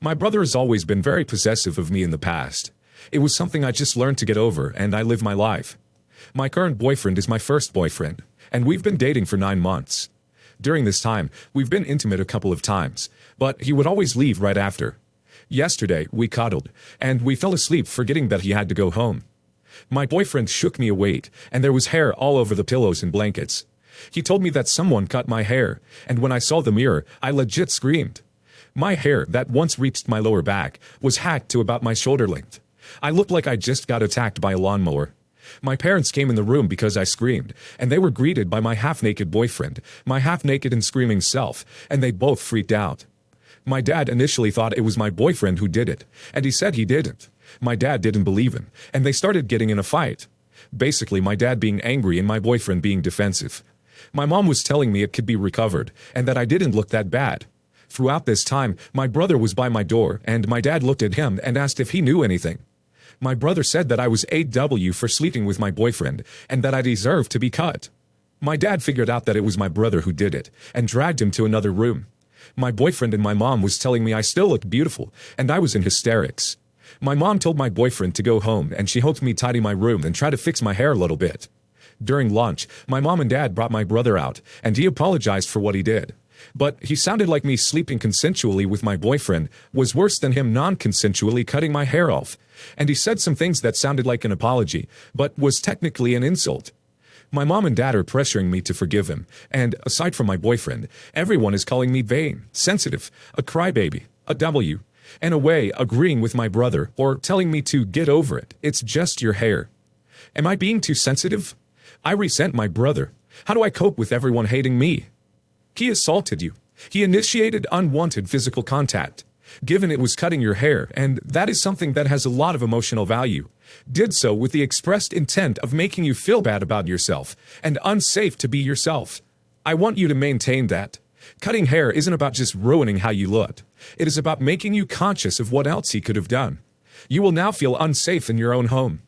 My brother has always been very possessive of me in the past. It was something I just learned to get over, and I live my life. My current boyfriend is my first boyfriend, and we've been dating for 9 months. During this time, we've been intimate a couple of times, but he would always leave right after. Yesterday, we cuddled, and we fell asleep forgetting that he had to go home. My boyfriend shook me awake, and there was hair all over the pillows and blankets. He told me that someone cut my hair, and when I saw the mirror, I legit screamed. My hair, that once reached my lower back, was hacked to about my shoulder length. I looked like I just got attacked by a lawnmower. My parents came in the room because I screamed, and they were greeted by my half-naked boyfriend, my half-naked and screaming self, and they both freaked out. My dad initially thought it was my boyfriend who did it, and he said he didn't. My dad didn't believe him, and they started getting in a fight. Basically, my dad being angry and my boyfriend being defensive. My mom was telling me it could be recovered, and that I didn't look that bad. Throughout this time, my brother was by my door, and my dad looked at him and asked if he knew anything. My brother said that I was 8W for sleeping with my boyfriend, and that I deserved to be cut. My dad figured out that it was my brother who did it, and dragged him to another room. My boyfriend and my mom was telling me I still looked beautiful, and I was in hysterics. My mom told my boyfriend to go home, and she helped me tidy my room and try to fix my hair a little bit. During lunch, my mom and dad brought my brother out, and he apologized for what he did. But he sounded like me sleeping consensually with my boyfriend was worse than him non-consensually cutting my hair off. And he said some things that sounded like an apology, but was technically an insult. My mom and dad are pressuring me to forgive him, and aside from my boyfriend, everyone is calling me vain, sensitive, a crybaby, a W, in a way agreeing with my brother or telling me to get over it. It's just your hair. Am I being too sensitive? I resent my brother. How do I cope with everyone hating me? He assaulted you. He initiated unwanted physical contact. Given it was cutting your hair, and that is something that has a lot of emotional value, did so with the expressed intent of making you feel bad about yourself and unsafe to be yourself. I want you to maintain that. Cutting hair isn't about just ruining how you looked. It is about making you conscious of what else he could have done. You will now feel unsafe in your own home.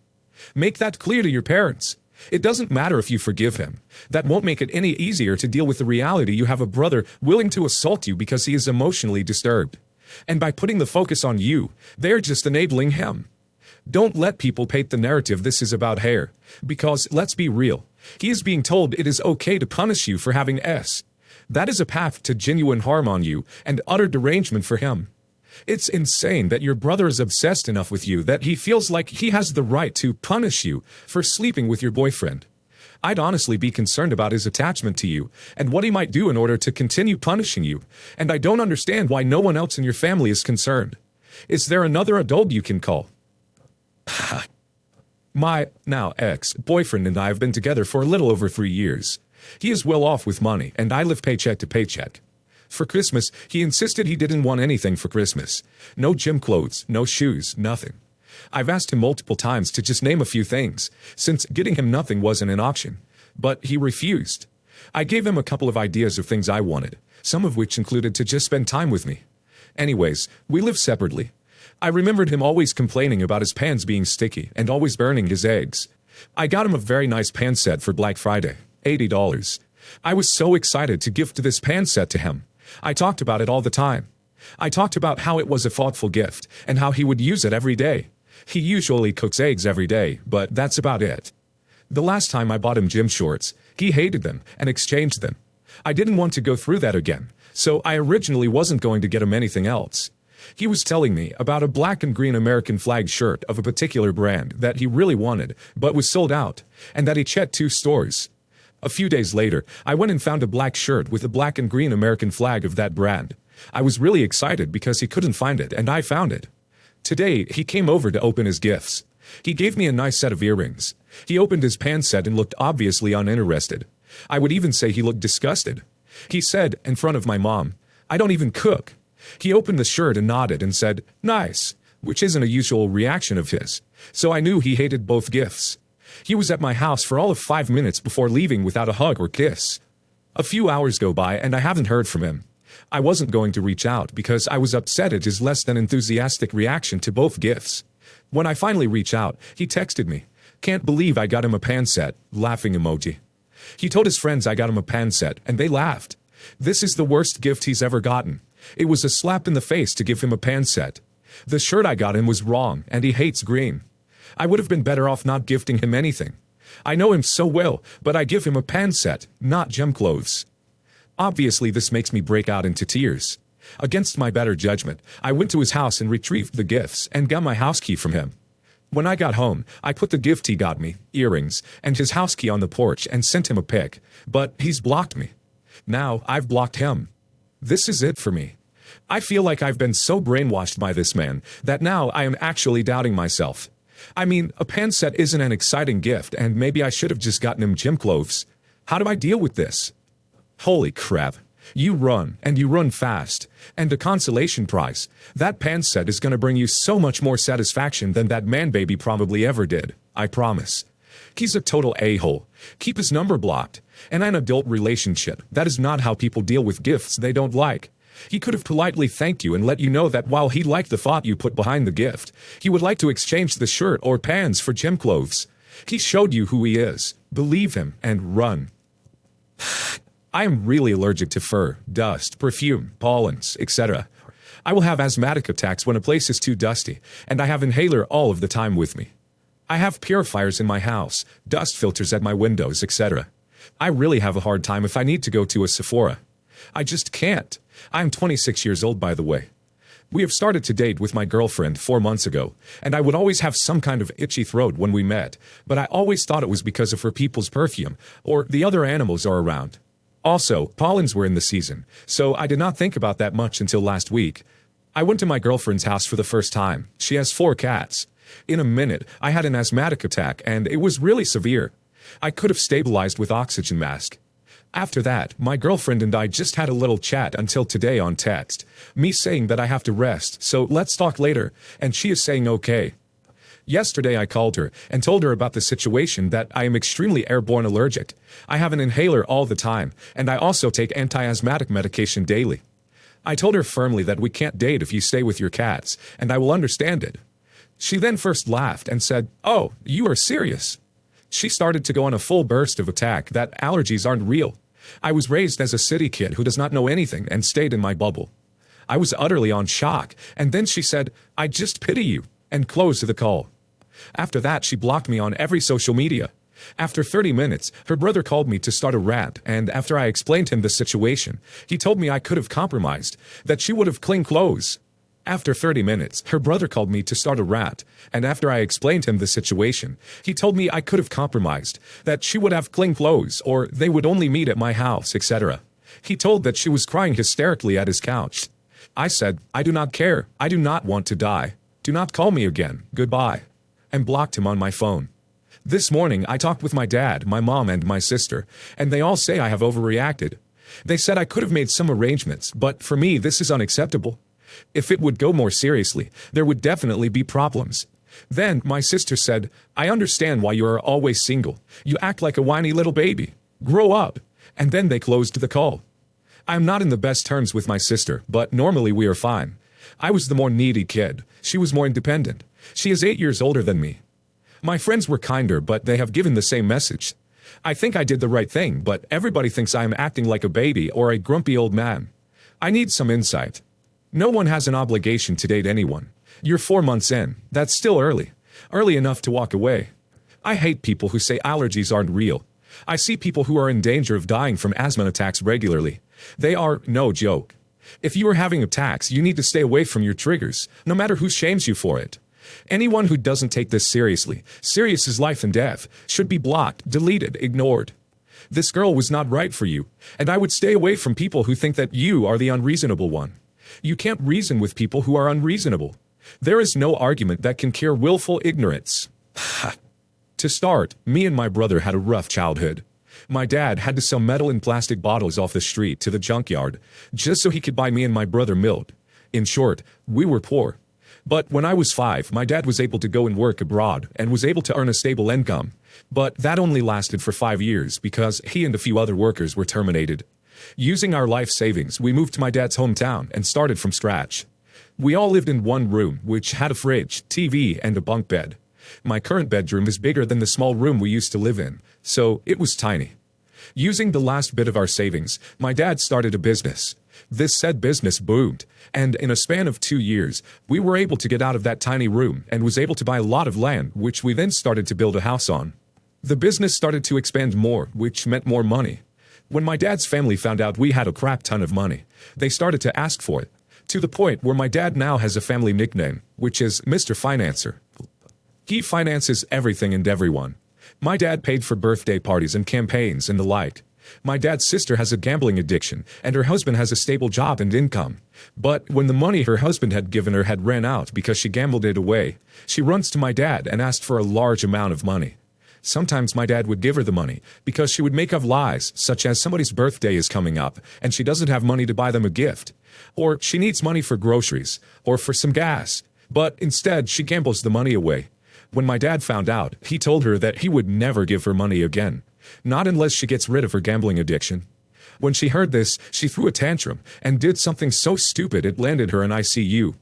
Make that clear to your parents. It doesn't matter if you forgive him. That won't make it any easier to deal with the reality you have a brother willing to assault you because he is emotionally disturbed. And by putting the focus on you, they're just enabling him. Don't let people paint the narrative this is about hair, because let's be real. He is being told it is okay to punish you for having S. That is a path to genuine harm on you and utter derangement for him. It's insane that your brother is obsessed enough with you that he feels like he has the right to punish you for sleeping with your boyfriend. I'd honestly be concerned about his attachment to you and what he might do in order to continue punishing you, and I don't understand why no one else in your family is concerned. Is there another adult you can call? My now ex-boyfriend and I have been together for a little over 3 years. He is well off with money, and I live paycheck to paycheck. For Christmas, he insisted he didn't want anything for Christmas. No gym clothes, no shoes, nothing. I've asked him multiple times to just name a few things, since getting him nothing wasn't an option. But he refused. I gave him a couple of ideas of things I wanted, some of which included to just spend time with me. Anyways, we live separately. I remembered him always complaining about his pans being sticky and always burning his eggs. I got him a very nice pan set for Black Friday, $80. I was so excited to gift this pan set to him. I talked about it all the time. I talked about how it was a thoughtful gift and how he would use it every day. He usually cooks eggs every day, but that's about it. The last time I bought him gym shorts, he hated them and exchanged them. I didn't want to go through that again, so I originally wasn't going to get him anything else. He was telling me about a black and green American flag shirt of a particular brand that he really wanted, but was sold out, and that he checked 2 stores. A few days later, I went and found a black shirt with a black and green American flag of that brand. I was really excited because he couldn't find it, and I found it. Today, he came over to open his gifts. He gave me a nice set of earrings. He opened his pan set and looked obviously uninterested. I would even say he looked disgusted. He said, in front of my mom, "I don't even cook." He opened the shirt and nodded and said, "Nice," which isn't a usual reaction of his. So I knew he hated both gifts. He was at my house for all of 5 minutes before leaving without a hug or kiss. A few hours go by and I haven't heard from him. I wasn't going to reach out because I was upset at his less than enthusiastic reaction to both gifts. When I finally reach out, he texted me, "Can't believe I got him a pan set," laughing emoji. He told his friends I got him a pan set and they laughed. This is the worst gift he's ever gotten. It was a slap in the face to give him a pan set. The shirt I got him was wrong, and he hates green. I would have been better off not gifting him anything. I know him so well, but I give him a pan set, not gym clothes. Obviously, this makes me break out into tears. Against my better judgment, I went to his house and retrieved the gifts and got my house key from him. When I got home, I put the gift he got me, earrings, and his house key on the porch and sent him a pic, but he's blocked me. Now, I've blocked him. This is it for me. I feel like I've been so brainwashed by this man that now I am actually doubting myself. I mean, a pan set isn't an exciting gift, and maybe I should have just gotten him gym clothes. How do I deal with this? Holy crap. You run, and you run fast. And a consolation prize. That pan set is going to bring you so much more satisfaction than that man baby probably ever did. I promise. He's a total a-hole. Keep his number blocked. And an adult relationship, that is not how people deal with gifts they don't like. He could have politely thanked you and let you know that while he liked the thought you put behind the gift, he would like to exchange the shirt or pants for gym clothes. He showed you who he is. Believe him and run. I am really allergic to fur, dust, perfume, pollens, etc. I will have asthmatic attacks when a place is too dusty, and I have inhaler all of the time with me. I have purifiers in my house, dust filters at my windows, etc. I really have a hard time if I need to go to a Sephora. I just can't. I'm 26 years old, by the way. We have started to date with my girlfriend 4 months ago, and I would always have some kind of itchy throat when we met, but I always thought it was because of her people's perfume, or the other animals are around. Also, pollens were in the season, so I did not think about that much until last week. I went to my girlfriend's house for the first time. She has 4 cats. In a minute, I had an asthmatic attack, and it was really severe. I could have stabilized with oxygen mask. After that, my girlfriend and I just had a little chat until today on text, me saying that I have to rest, so let's talk later, and she is saying okay. Yesterday I called her and told her about the situation that I am extremely airborne allergic. I have an inhaler all the time, and I also take anti-asthmatic medication daily. I told her firmly that we can't date if you stay with your cats, and I will understand it. She then first laughed and said, "Oh, you are serious?" She started to go on a full burst of attack that allergies aren't real. I was raised as a city kid who does not know anything and stayed in my bubble. I was utterly on shock, and then she said, "I just pity you," and closed the call. After that, she blocked me on every social media. After 30 minutes, her brother called me to start a rant, and after I explained him the situation, he told me I could have compromised, that she would have clean clothes. After 30 minutes, her brother called me to start a rant, and after I explained him the situation, he told me I could have compromised, that she would have clean clothes, or they would only meet at my house, etc. He told that she was crying hysterically at his couch. I said, "I do not care. I do not want to die. Do not call me again. Goodbye," and blocked him on my phone. This morning, I talked with my dad, my mom, and my sister, and they all say I have overreacted. They said I could have made some arrangements, but for me, this is unacceptable. If it would go more seriously, there would definitely be problems. Then my sister said, "I understand why you are always single. You act like a whiny little baby. Grow up." And then they closed the call. I am not in the best terms with my sister, but normally we are fine. I was the more needy kid. She was more independent. She is 8 years older than me. My friends were kinder, but they have given the same message. I think I did the right thing, but everybody thinks I am acting like a baby or a grumpy old man. I need some insight. No one has an obligation to date anyone. You're 4 months in. That's still early. Early enough to walk away. I hate people who say allergies aren't real. I see people who are in danger of dying from asthma attacks regularly. They are no joke. If you are having attacks, you need to stay away from your triggers, no matter who shames you for it. Anyone who doesn't take this seriously, serious as life and death, should be blocked, deleted, ignored. This girl was not right for you, and I would stay away from people who think that you are the unreasonable one. You can't reason with people who are unreasonable. There is no argument that can cure willful ignorance. To start, me and my brother had a rough childhood. My dad had to sell metal and plastic bottles off the street to the junkyard, just so he could buy me and my brother milk. In short, we were poor. But when I was 5, my dad was able to go and work abroad and was able to earn a stable income. But that only lasted for 5 years because he and a few other workers were terminated. Using our life savings, we moved to my dad's hometown and started from scratch. We all lived in one room, which had a fridge, TV, and a bunk bed. My current bedroom is bigger than the small room we used to live in, so it was tiny. Using the last bit of our savings, my dad started a business. This said business boomed, and in a span of 2 years, we were able to get out of that tiny room and was able to buy a lot of land, which we then started to build a house on. The business started to expand more, which meant more money. When my dad's family found out we had a crap ton of money, they started to ask for it, to the point where my dad now has a family nickname, which is Mr. Financer. He finances everything and everyone. My dad paid for birthday parties and campaigns and the like. My dad's sister has a gambling addiction, and her husband has a stable job and income. But when the money her husband had given her had ran out because she gambled it away, she runs to my dad and asked for a large amount of money. Sometimes my dad would give her the money because she would make up lies, such as somebody's birthday is coming up and she doesn't have money to buy them a gift, or she needs money for groceries or for some gas, but instead she gambles the money away. When my dad found out, he told her that he would never give her money again, not unless she gets rid of her gambling addiction. When she heard this, she threw a tantrum and did something so stupid it landed her in ICU.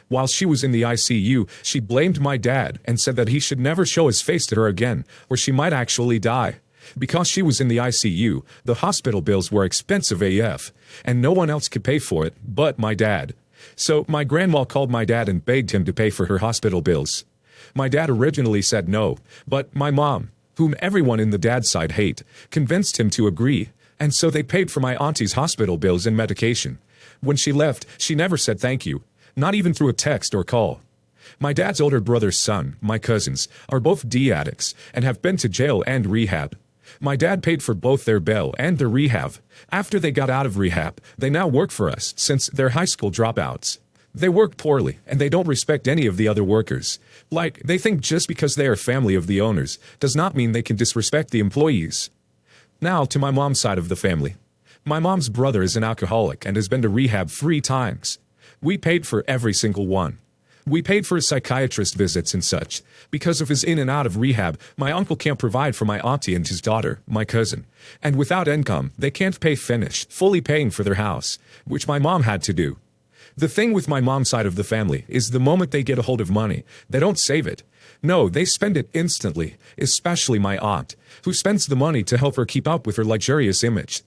While she was in the ICU, she blamed my dad and said that he should never show his face to her again, or she might actually die. Because she was in the ICU, the hospital bills were expensive AF, and no one else could pay for it but my dad. So my grandma called my dad and begged him to pay for her hospital bills. My dad originally said no, but my mom, whom everyone in the dad's side hate, convinced him to agree, and so they paid for my auntie's hospital bills and medication. When she left, she never said thank you, not even through a text or call. My dad's older brother's son, my cousins, are both D addicts and have been to jail and rehab. My dad paid for both their bail and their rehab. After they got out of rehab, they now work for us since they're high school dropouts. They work poorly, and they don't respect any of the other workers. Like, they think just because they are family of the owners does not mean they can disrespect the employees. Now to my mom's side of the family. My mom's brother is an alcoholic and has been to rehab 3 times. We paid for every single one. We paid for his psychiatrist visits and such. Because of his in and out of rehab, my uncle can't provide for my auntie and his daughter, my cousin. And without income, they can't pay finish, fully paying for their house, which my mom had to do. The thing with my mom's side of the family is the moment they get a hold of money, they don't save it. No, they spend it instantly, especially my aunt, who spends the money to help her keep up with her luxurious image.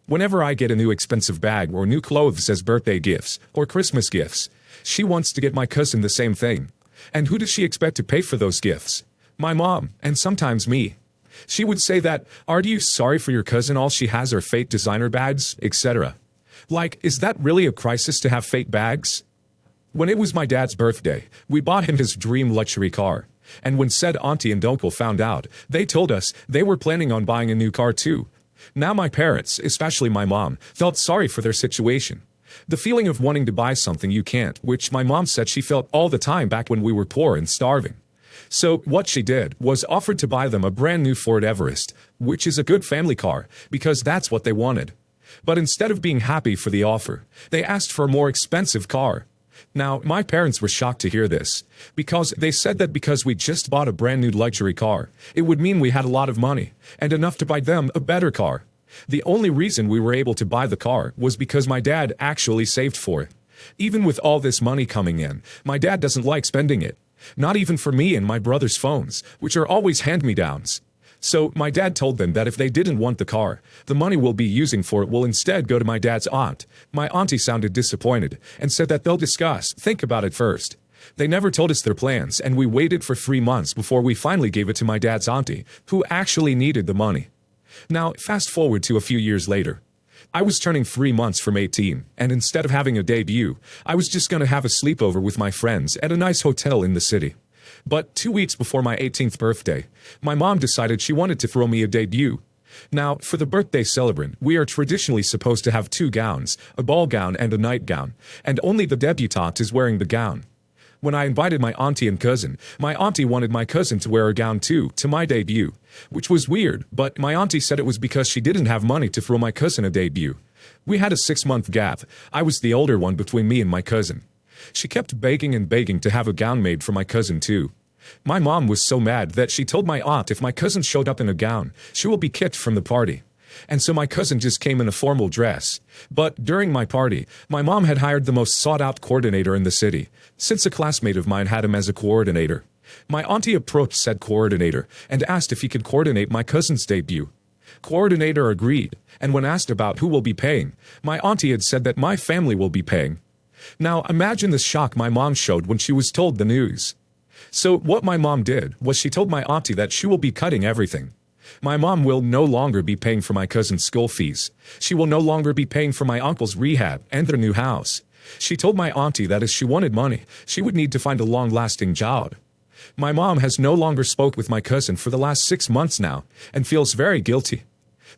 Whenever I get a new expensive bag or new clothes as birthday gifts or Christmas gifts, she wants to get my cousin the same thing. And who does she expect to pay for those gifts? My mom, and sometimes me. She would say that, "Are you sorry for your cousin? All she has are fake designer bags, etc." Like, is that really a crisis to have fake bags? When it was my dad's birthday, we bought him his dream luxury car. And when said auntie and uncle found out, they told us they were planning on buying a new car too. Now my parents, especially my mom, felt sorry for their situation. The feeling of wanting to buy something you can't, which my mom said she felt all the time back when we were poor and starving. So what she did was offered to buy them a brand new Ford Everest, which is a good family car, because that's what they wanted. But instead of being happy for the offer, they asked for a more expensive car. Now, my parents were shocked to hear this, because they said that because we just bought a brand new luxury car, it would mean we had a lot of money, and enough to buy them a better car. The only reason we were able to buy the car was because my dad actually saved for it. Even with all this money coming in, my dad doesn't like spending it. Not even for me and my brother's phones, which are always hand-me-downs. So my dad told them that if they didn't want the car, the money we'll be using for it will instead go to my dad's aunt. My auntie sounded disappointed and said that they'll think about it first. They never told us their plans, and we waited for 3 months before we finally gave it to my dad's auntie, who actually needed the money. Now, fast forward to a few years later. I was turning 3 months from 18, and instead of having a debut, I was just going to have a sleepover with my friends at a nice hotel in the city. But 2 weeks before my 18th birthday, my mom decided she wanted to throw me a debut. Now, for the birthday celebrant, we are traditionally supposed to have 2 gowns, a ball gown and a nightgown, and only the debutante is wearing the gown. When I invited my auntie and cousin, my auntie wanted my cousin to wear a gown too, to my debut, which was weird, but my auntie said it was because she didn't have money to throw my cousin a debut. We had a 6-month gap. I was the older one between me and my cousin. She kept begging and begging to have a gown made for my cousin too. My mom was so mad that she told my aunt if my cousin showed up in a gown, she will be kicked from the party. And so my cousin just came in a formal dress. But during my party, my mom had hired the most sought-out coordinator in the city, since a classmate of mine had him as a coordinator. My auntie approached said coordinator and asked if he could coordinate my cousin's debut. Coordinator agreed, and when asked about who will be paying, my auntie had said that my family will be paying. Now imagine the shock my mom showed when she was told the news. So what my mom did was she told my auntie that she will be cutting everything. My mom will no longer be paying for my cousin's school fees. She will no longer be paying for my uncle's rehab and their new house. She told my auntie that if she wanted money, she would need to find a long-lasting job. My mom has no longer spoke with my cousin for the last 6 months now and feels very guilty.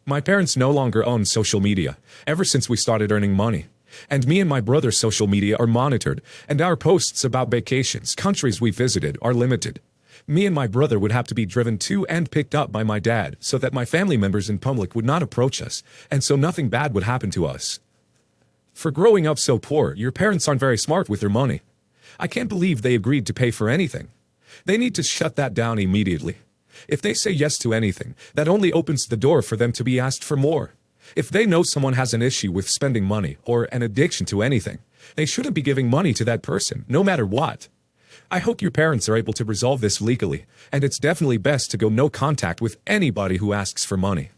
My parents no longer own social media ever since we started earning money. And me and my brother's social media are monitored, and our posts about vacations, countries we visited, are limited. Me and my brother would have to be driven to and picked up by my dad so that my family members in public would not approach us, and so nothing bad would happen to us. For growing up so poor, your parents aren't very smart with their money. I can't believe they agreed to pay for anything. They need to shut that down immediately. If they say yes to anything, that only opens the door for them to be asked for more. If they know someone has an issue with spending money or an addiction to anything, they shouldn't be giving money to that person, no matter what. I hope your parents are able to resolve this legally, and it's definitely best to go no contact with anybody who asks for money.